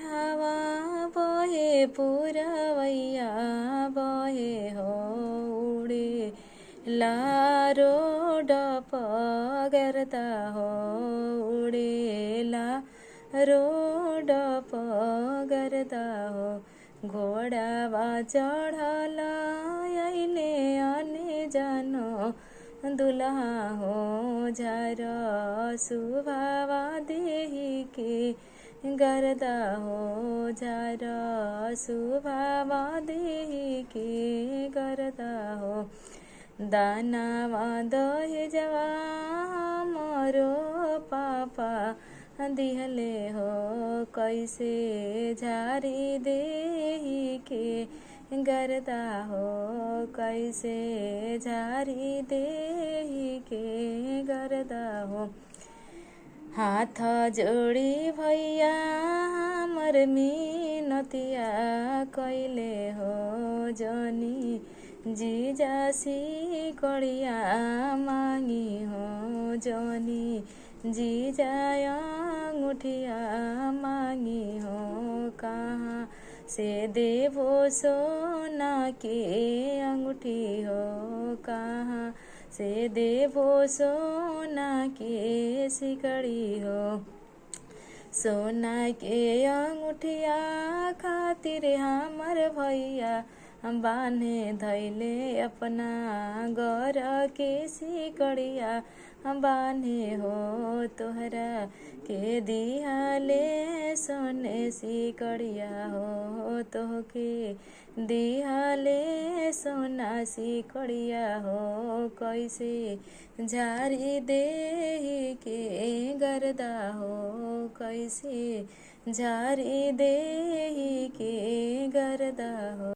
हवा बहे पुरवैया बहे हो उडे लारो डप गर्दा हो उडेला रोड गर्दा हो घोडावा चढल अहिले अने जानो दुल्हा हो झार सुभावा देही के गर्दा हो झार सुभावा देही के गर्दा हो दानावा दहेजवा मरो पापा दिहले हो कैसे झारी देही के गर्दा हो कैसे झारी देही के गर्दा हो हाथ जोड़ी भैया हमर मिनतिया कैले हो जनी जीजासी कड़िया मांगी हो जनी जीजाया अंगूठिया मांगी हो कहाँ से देवो सोना के अंगूठी हो कहाँ से देवो सोना के सिकड़ी हो सोना के अंगूठिया खातिर हमर भैया बान्हे धैले अपना घर के सिकड़िया बान्हे हो तोहरा के दिहाले सोने सिकड़िया हो तोहके दिहाले सोना सिकड़िया हो कैसे झारी देही के गर्दा हो कैसे झारी देही के गर्दा हो।